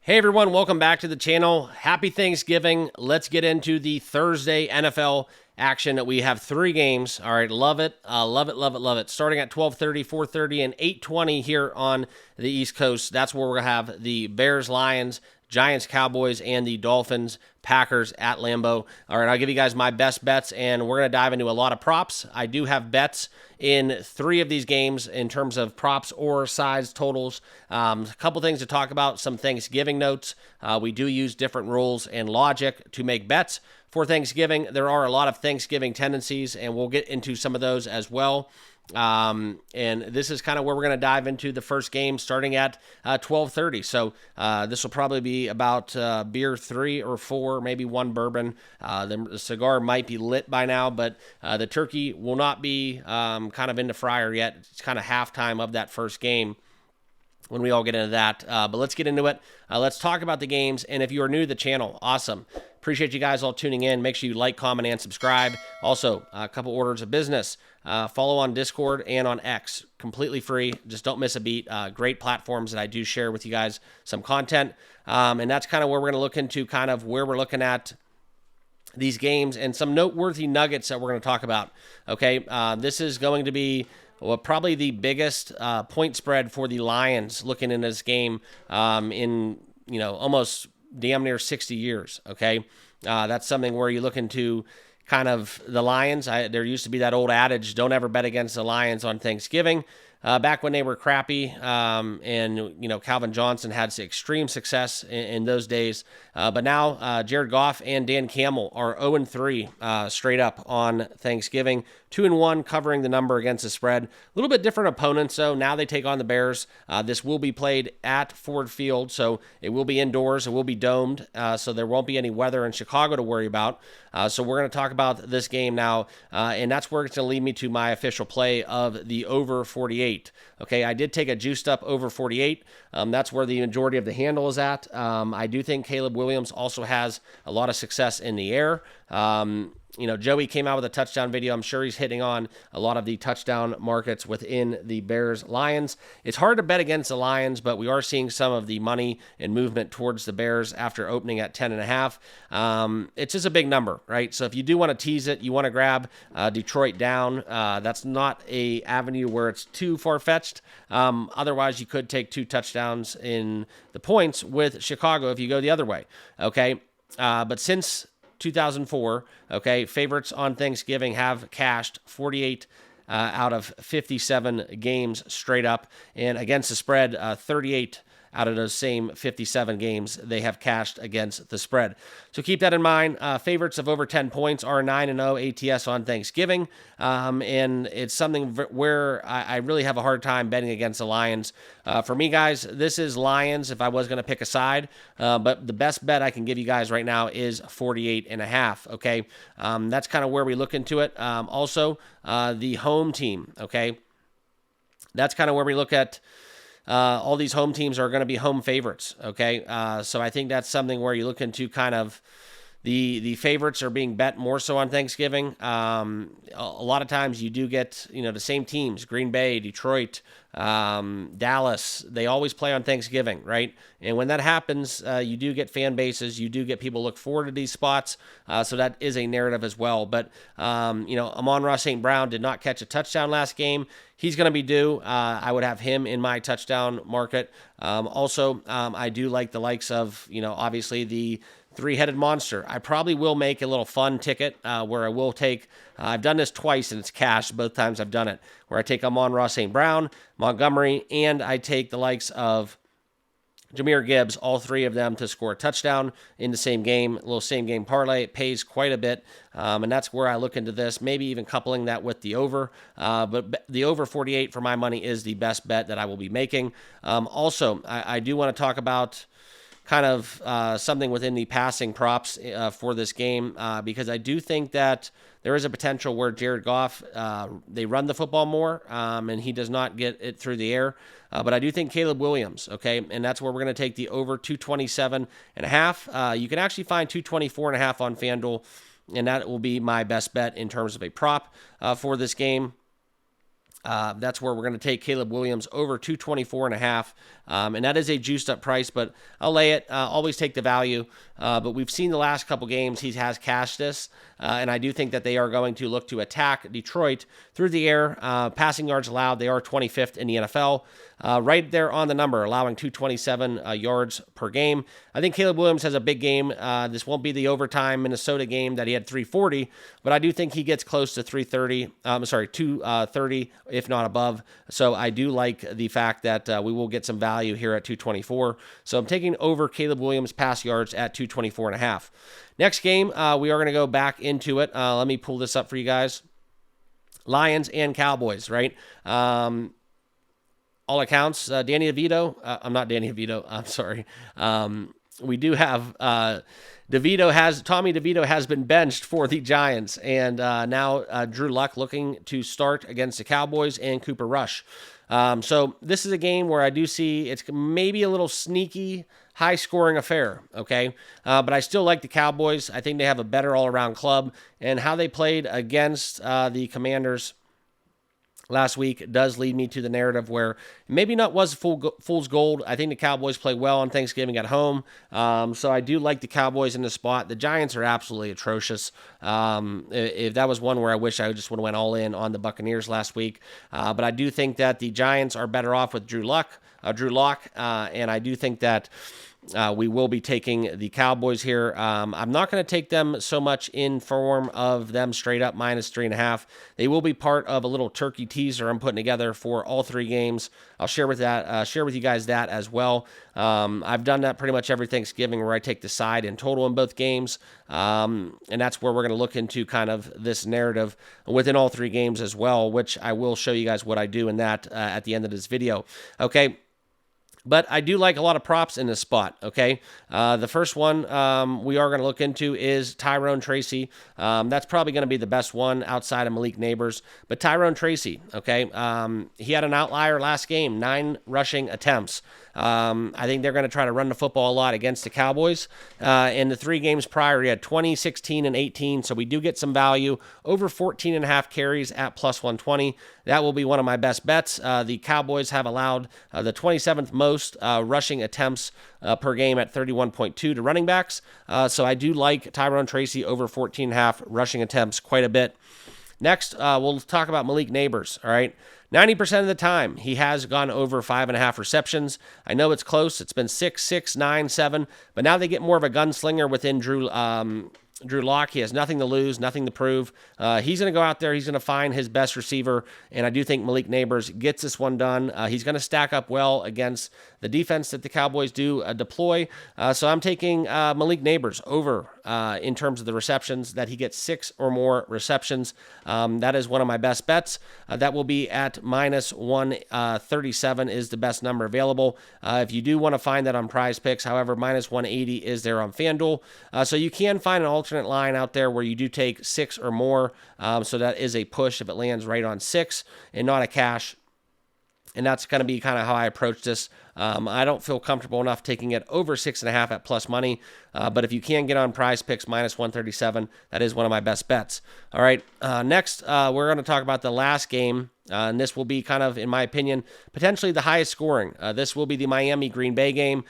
Hey everyone, welcome back to the channel. Happy Thanksgiving. Let's get into the Thursday NFL action. We have 3 games. All right, love it. Love it, love it, love it. Starting at 12:30, 4:30, and 8:20 here on the East Coast. That's where we're going to have the Bears, Lions, Giants, Cowboys, and the Dolphins, Packers at Lambeau. All right, I'll give you guys my best bets, and we're going to dive into a lot of props. I do have bets in 3 of these games in terms of props or size totals. A couple things to talk about, some Thanksgiving notes. We do use different rules and logic to make bets for Thanksgiving. There are a lot of Thanksgiving tendencies, and we'll get into some of those as well. And this is kind of where we're going to dive into the first game starting at 12:30. So this will probably be about beer 3 or 4, maybe 1 bourbon. The cigar might be lit by now, but the turkey will not be kind of in the fryer yet. It's kind of halftime of that first game when we all get into that. But let's get into it. Let's talk about the games. And if you are new to the channel, awesome. Appreciate you guys all tuning in. Make sure you like, comment, and subscribe. Also, a couple orders of business. Follow on Discord and on X. Completely free. Just don't miss a beat. Great platforms that I do share with you guys some content. And that's kind of where we're going to look into kind of where we're looking at these games and some noteworthy nuggets that we're going to talk about. Okay, this is going to be probably the biggest point spread for the Lions looking in this game in almost damn near 60 years. Okay, that's something where you look into kind of the Lions. There used to be that old adage, don't ever bet against the Lions on Thanksgiving. Back when they were crappy, and Calvin Johnson had extreme success in those days. But now Jared Goff and Dan Campbell are 0-3 straight up on Thanksgiving, 2-1 covering the number against the spread. A little bit different opponents, so now they take on the Bears. This will be played at Ford Field, so it will be indoors. It will be domed, so there won't be any weather in Chicago to worry about. So we're going to talk about this game now, and that's where it's going to lead me to my official play of the over 48. Okay, I did take a juiced up over 48. That's where the majority of the handle is at. I do think Caleb Williams also has a lot of success in the air. Joey came out with a touchdown video. I'm sure he's hitting on a lot of the touchdown markets within the Bears Lions. It's hard to bet against the Lions, but we are seeing some of the money and movement towards the Bears after opening at 10.5. It's just a big number, right? So if you do want to tease it, you want to grab Detroit down. That's not a avenue where it's too far-fetched. Otherwise, you could take 2 touchdowns in the points with Chicago if you go the other way, okay? But since 2004, okay, favorites on Thanksgiving have cashed 48 out of 57 games straight up, and against the spread, 38 out of those same 57 games they have cashed against the spread. So keep that in mind. Favorites of over 10 points are 9-0 ATS on Thanksgiving, and it's something where I really have a hard time betting against the Lions. For me, guys, this is Lions if I was going to pick a side, but the best bet I can give you guys right now is 48.5, okay? That's kind of where we look into it. Also, the home team, okay? That's kind of where we look at all these home teams are going to be home favorites, okay? So I think that's something where you look into kind of the favorites are being bet more so on Thanksgiving. A lot of times you do get, the same teams, Green Bay, Detroit, Dallas, they always play on Thanksgiving, right? And when that happens, you do get fan bases, you do get people look forward to these spots, so that is a narrative as well. But, Amon-Ra St. Brown did not catch a touchdown last game. He's going to be due. I would have him in my touchdown market. Also, I do like the likes of, obviously the 3-headed monster. I probably will make a little fun ticket where I will take, I've done this twice and it's cash both times I've done it, where I take Amon-Ra St. Brown, Montgomery, and I take the likes of Jahmyr Gibbs, all 3 of them to score a touchdown in the same game. A little same game parlay. It pays quite a bit, and that's where I look into this, maybe even coupling that with the over. But the over 48 for my money is the best bet that I will be making. Also, I do want to talk about kind of something within the passing props for this game, because I do think that there is a potential where Jared Goff, they run the football more, and he does not get it through the air. But I do think Caleb Williams, okay, and that's where we're going to take the over 227.5. You can actually find 224.5 on FanDuel, and that will be my best bet in terms of a prop for this game. That's where we're going to take Caleb Williams over 224.5. And that is a juiced up price, but I'll lay it. Always take the value. But we've seen the last couple games he has cashed this. And I do think that they are going to look to attack Detroit through the air. Passing yards allowed, they are 25th in the NFL. Right there on the number, allowing 227 yards per game. I think Caleb Williams has a big game. This won't be the overtime Minnesota game that he had 340, but I do think he gets close to 230, if not above. So I do like the fact that we will get some value here at 224. So I'm taking over Caleb Williams pass yards at 224.5. Next game, we are going to go back into it. Let me pull this up for you guys. Lions and Cowboys, right? All accounts, Danny DeVito. I'm not Danny DeVito. I'm sorry. We do have Tommy DeVito has been benched for the Giants, and now Drew Luck looking to start against the Cowboys and Cooper Rush. So this is a game where I do see it's maybe a little sneaky, high-scoring affair, okay? But I still like the Cowboys. I think they have a better all-around club, and how they played against the Commanders last week does lead me to the narrative where maybe not was fool's gold. I think the Cowboys play well on Thanksgiving at home. So I do like the Cowboys in the spot. The Giants are absolutely atrocious. If that was one where I wish I just would have went all in on the Buccaneers last week. But I do think that the Giants are better off with Drew Lock. And I do think that we will be taking the Cowboys here. I'm not going to take them so much in form of them straight up -3.5. They will be part of a little turkey teaser I'm putting together for all three games. I'll share with you guys that as well. I've done that pretty much every Thanksgiving where I take the side in total in both games. And that's where we're going to look into kind of this narrative within all three games as well, which I will show you guys what I do in that at the end of this video. Okay. But I do like a lot of props in this spot, okay? The first one we are going to look into is Tyrone Tracy. That's probably going to be the best one outside of Malik Neighbors. But Tyrone Tracy, okay, he had an outlier last game, 9 rushing attempts. I think they're going to try to run the football a lot against the Cowboys. In the 3 games prior, he had 20, 16, and 18, so we do get some value. Over 14.5 carries at +120. That will be one of my best bets. The Cowboys have allowed the 27th most rushing attempts per game at 31.2 to running backs. So I do like Tyrone Tracy over 14.5 rushing attempts quite a bit. Next, we'll talk about Malik Neighbors, all right? 90% of the time, he has gone over 5.5 receptions. I know it's close. It's been 6, 6, 9, 7, but now they get more of a gunslinger within Drew Lock. He has nothing to lose, nothing to prove. He's going to go out there. He's going to find his best receiver, and I do think Malik Neighbors gets this one done. He's going to stack up well against the defense that the Cowboys do deploy. So I'm taking Malik Neighbors over in terms of the receptions, that he gets 6 or more receptions. That is one of my best bets. That will be at -137 is the best number available. If you do want to find that on Prize Picks, however, -180 is there on FanDuel. So you can find an alternate line out there where you do take 6 or more. So that is a push if it lands right on 6 and not a cash. And that's going to be kind of how I approach this. I don't feel comfortable enough taking it over 6.5 at plus money. But if you can get on Prize Picks -137, that is one of my best bets. All right. Next, we're going to talk about the last game. And this will be kind of, in my opinion, potentially the highest scoring. This will be the Miami-Green Bay game.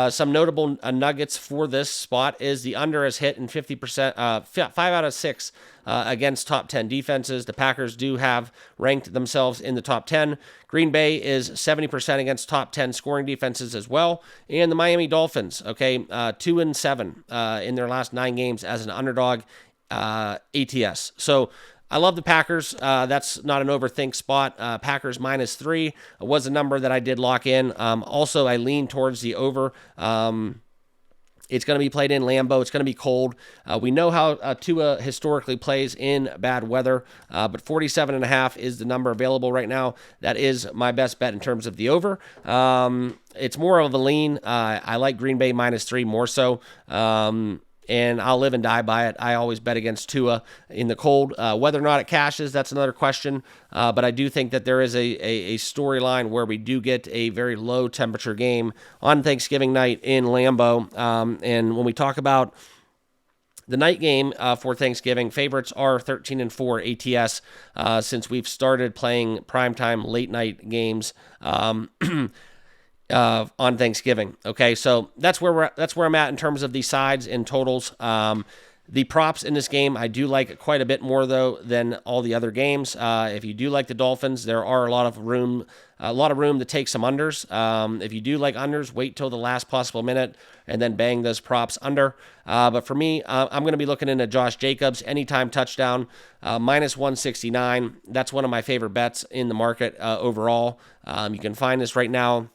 Some notable nuggets for this spot is the under has hit in 50%, 5 out of 6 against top 10 defenses. The Packers do have ranked themselves in the top 10. Green Bay is 70% against top 10 scoring defenses as well. And the Miami Dolphins, okay, 2-7 in their last 9 games as an underdog ATS. So I love the Packers. That's not an overthink spot. Packers -3 was a number that I did lock in. Also, I lean towards the over. It's going to be played in Lambeau. It's going to be cold. We know how Tua historically plays in bad weather, but 47.5 is the number available right now. That is my best bet in terms of the over. It's more of a lean. I like Green Bay -3 more so. And I'll live and die by it. I always bet against Tua in the cold. Whether or not it cashes, that's another question. But I do think that there is a storyline where we do get a very low temperature game on Thanksgiving night in Lambeau. And when we talk about The night game for Thanksgiving, favorites are 13-4 ATS since we've started playing primetime late night games on Thanksgiving. Okay, so that's where I'm at in terms of the sides and totals. The props in this game, I do like quite a bit more though than all the other games. If you do like the Dolphins, there are a lot of room to take some unders. If you do like unders, wait till the last possible minute and then bang those props under. But for me, I'm going to be looking into Josh Jacobs anytime touchdown minus 169. That's one of my favorite bets in the market overall. You can find this right now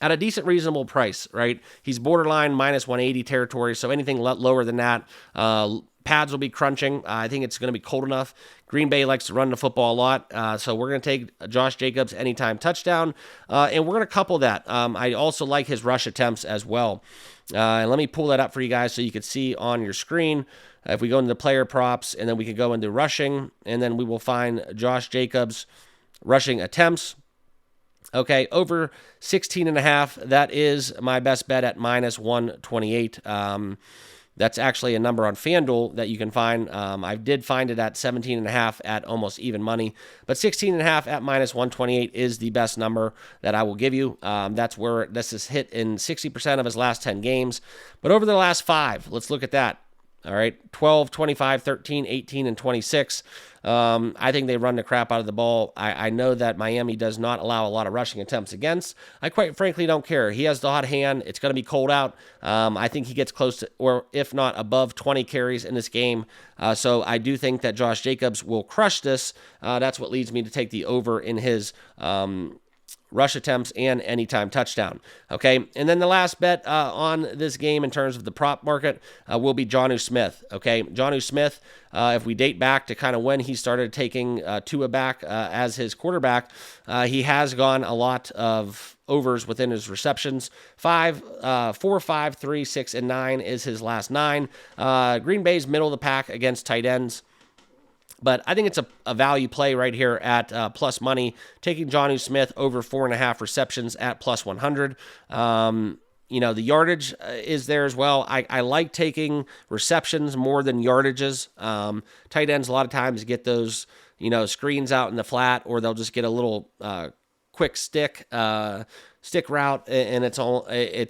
at a decent, reasonable price, right? He's borderline minus 180 territory, so anything lower than that, pads will be crunching. I think it's going to be cold enough. Green Bay likes to run the football a lot, so we're going to take Josh Jacobs anytime touchdown, and we're going to couple that. I also like his rush attempts as well. And let me pull that up for you guys so you can see on your screen. If we go into the player props, and then we can go into rushing, and then we will find Josh Jacobs rushing attempts. Okay, over 16.5. That is my best bet at minus 128. That's actually a number on FanDuel that you can find. I did find it at 17.5 at almost even money, but 16.5 at minus 128 is the best number that I will give you. That's where this is hit in 60% of his last 10 games. But over the last 5, let's look at that. All right, 12, 25, 13, 18, and 26. I think they run the crap out of the ball. I know that Miami does not allow a lot of rushing attempts against. I quite frankly don't care. He has the hot hand. It's going to be cold out. I think he gets close to, or if not above 20 carries in this game. So I do think that Josh Jacobs will crush this. That's what leads me to take the over in his rush attempts and anytime touchdown. Okay, and then the last bet on this game in terms of the prop market will be Jonnu Smith. Okay, Jonnu Smith, if we date back to kind of when he started taking Tua back as his quarterback, he has gone a lot of overs within his receptions. 4, 5, 3, 6, and 9 is his last 9. Green Bay's middle of the pack against tight ends. But I think it's a value play right here at plus money, taking Jonnu Smith over 4.5 receptions at plus 100. The yardage is there as well. I like taking receptions more than yardages. Tight ends a lot of times get those, screens out in the flat, or they'll just get a little quick stick route, and it's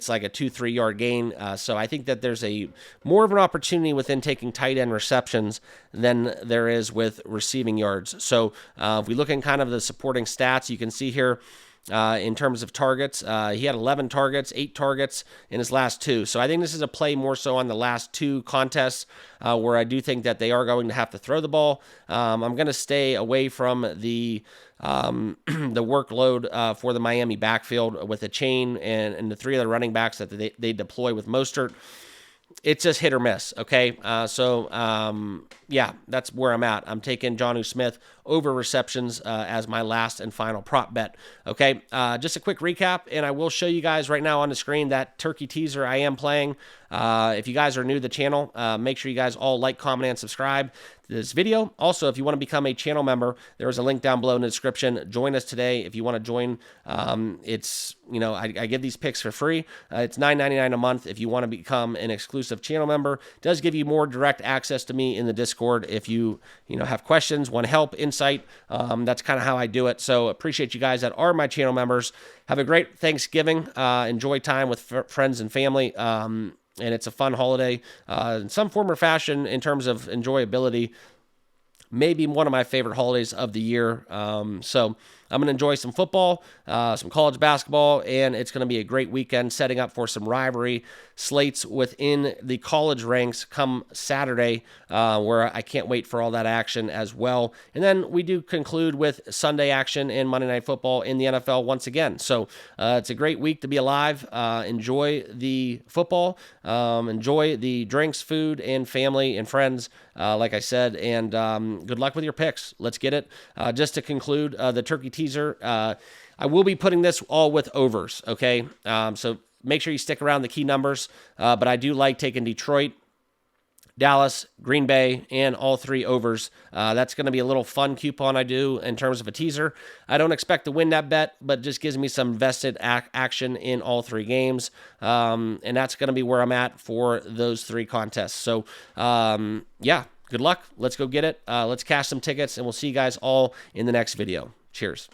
like a 2-3 yard gain. So I think that there's more of an opportunity within taking tight end receptions than there is with receiving yards. So if we look in kind of the supporting stats, you can see here in terms of targets, he had 11 targets, 8 targets in his last 2. So I think this is a play more so on the last 2 contests where I do think that they are going to have to throw the ball. I'm going to stay away from the workload for the Miami backfield with a chain and the 3 other running backs that they deploy with Mostert. It's just hit or miss, okay? Yeah, that's where I'm at. I'm taking Jonnu Smith over receptions as my last and final prop bet, okay? Just a quick recap, and I will show you guys right now on the screen that turkey teaser I am playing. If you guys are new to the channel, make sure you guys all like, comment, and subscribe to this video. Also, if you want to become a channel member, there is a link down below in the description. Join us today if you want to join. I give these picks for free. It's $9.99 a month if you want to become an exclusive channel member. It does give you more direct access to me in the Discord if you have questions, want help, insight. That's kind of how I do it. So appreciate you guys that are my channel members. Have a great Thanksgiving. Enjoy time with friends and family. And it's a fun holiday in some form or fashion in terms of enjoyability. Maybe one of my favorite holidays of the year. So I'm going to enjoy some football, some college basketball, and it's going to be a great weekend setting up for some rivalry slates within the college ranks come Saturday, where I can't wait for all that action as well. And then we do conclude with Sunday action and Monday Night Football in the NFL once again. So it's a great week to be alive. Enjoy the football, enjoy the drinks, food, and family and friends, like I said, and good luck with your picks. Let's get it. Just to conclude the turkey teaser, I will be putting this all with overs, okay? So make sure you stick around the key numbers, but I do like taking Detroit Dallas, Green Bay, and all 3 overs. That's going to be a little fun coupon I do in terms of a teaser. I don't expect to win that bet, but just gives me some vested action in all 3 games. And that's going to be where I'm at for those 3 contests. So, yeah, good luck. Let's go get it. Let's cash some tickets, and we'll see you guys all in the next video. Cheers.